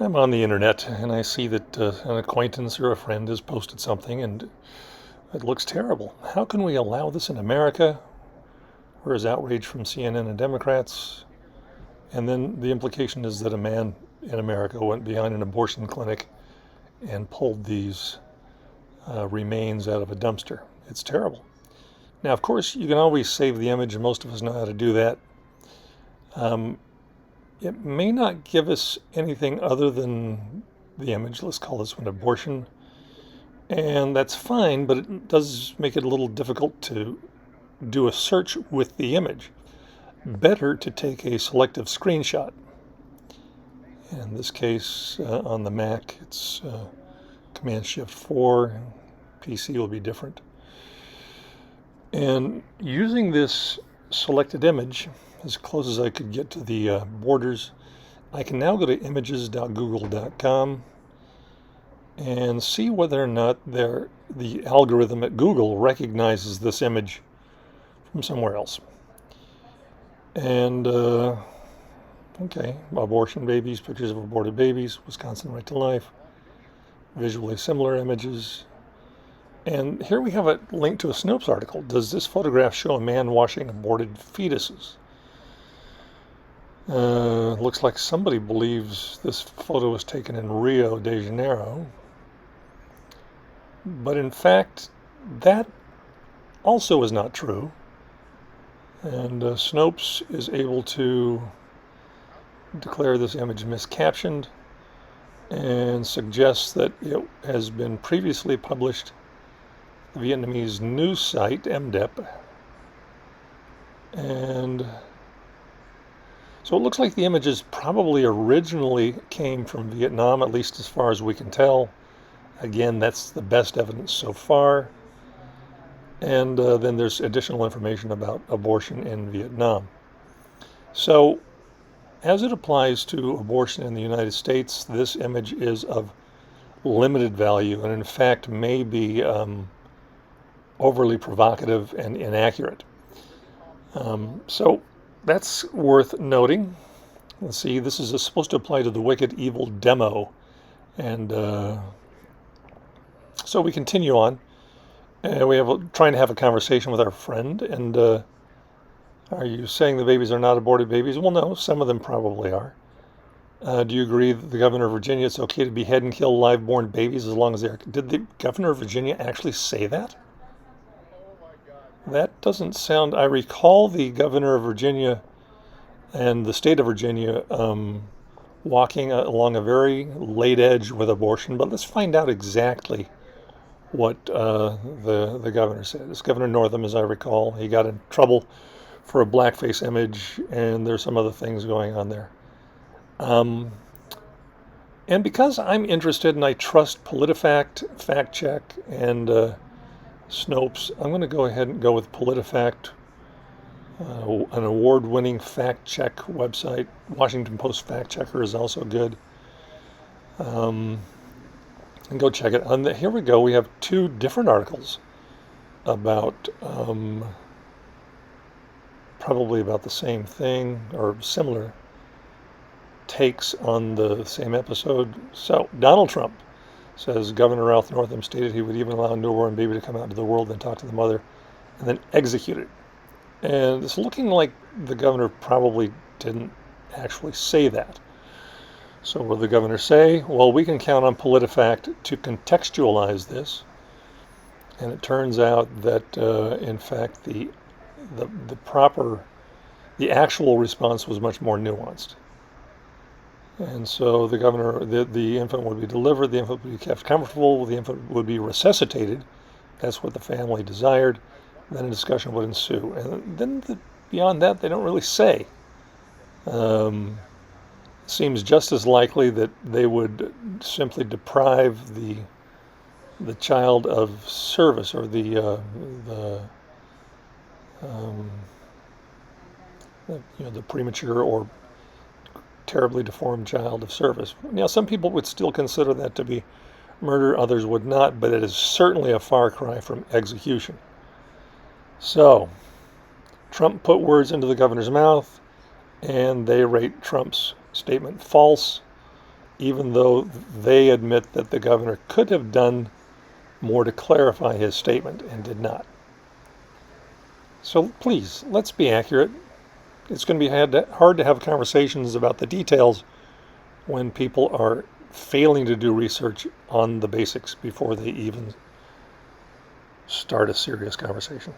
I'm on the internet and I see that an acquaintance or a friend has posted something and it looks terrible. How can we allow this in America? Where is outrage from CNN and Democrats? And then the implication is that a man in America went behind an abortion clinic and pulled these remains out of a dumpster. It's terrible. Now, of course, you can always save the image, and most of us know how to do that. Um, it may not give us anything other than the image. Let's call this one abortion. And that's fine, but it does make it a little difficult to do a search with the image. Better to take a selective screenshot. In this case, on the Mac, it's Command-Shift-4. PC will be different. And using this selected image, as close as I could get to the borders, I can now go to images.google.com and see whether or not the algorithm at Google recognizes this image from somewhere else. And, okay, abortion babies, pictures of aborted babies, Wisconsin Right to Life, visually similar images. And here we have a link to a Snopes article. Does this photograph show a man washing aborted fetuses? Looks like somebody believes this photo was taken in Rio de Janeiro. But in fact, that also is not true. And Snopes is able to declare this image miscaptioned and suggests that it has been previously published the Vietnamese news site, MDEP. And so it looks like the images probably originally came from Vietnam, at least as far as we can tell. Again, that's the best evidence so far. And then there's additional information about abortion in Vietnam. So as it applies to abortion in the United States, this image is of limited value and in fact may be overly provocative and inaccurate. So that's worth noting. Let's see, this is supposed to apply to the Wicked Evil demo. And so we continue on. And we have trying to have a conversation with our friend. And are you saying the babies are not aborted babies? Well, no, some of them probably are. Do you agree that the governor of Virginia, it's okay to behead and kill live-born babies as long as they are? Did the governor of Virginia actually say that? That doesn't sound... I recall the governor of Virginia and the state of Virginia walking along a very late edge with abortion, but let's find out exactly what the governor said. This Governor Northam, as I recall, he got in trouble for a blackface image, and there's some other things going on there. And because I'm interested and I trust PolitiFact, Fact Check, and Snopes, I'm going to go ahead and go with PolitiFact, an award-winning fact check website. Washington Post Fact Checker is also good. And go check it. And here we go. We have two different articles about probably about the same thing or similar takes on the same episode. So Donald Trump says Governor Ralph Northam stated he would even allow a newborn baby to come out into the world and talk to the mother and then execute it. And it's looking like the governor probably didn't actually say that. So what did the governor say? Well, we can count on PolitiFact to contextualize this. And it turns out that, in fact, the actual response was much more nuanced. And so the governor, the infant would be delivered, the infant would be kept comfortable, the infant would be resuscitated. That's what the family desired. Then a discussion would ensue. And then beyond that, they don't really say. Seems just as likely that they would simply deprive the child of service or the premature or terribly deformed child of service. Now, some people would still consider that to be murder, others would not, but it is certainly a far cry from execution. So, Trump put words into the governor's mouth, and they rate Trump's statement false, even though they admit that the governor could have done more to clarify his statement and did not. So please, let's be accurate. It's going to be hard to have conversations about the details when people are failing to do research on the basics before they even start a serious conversation.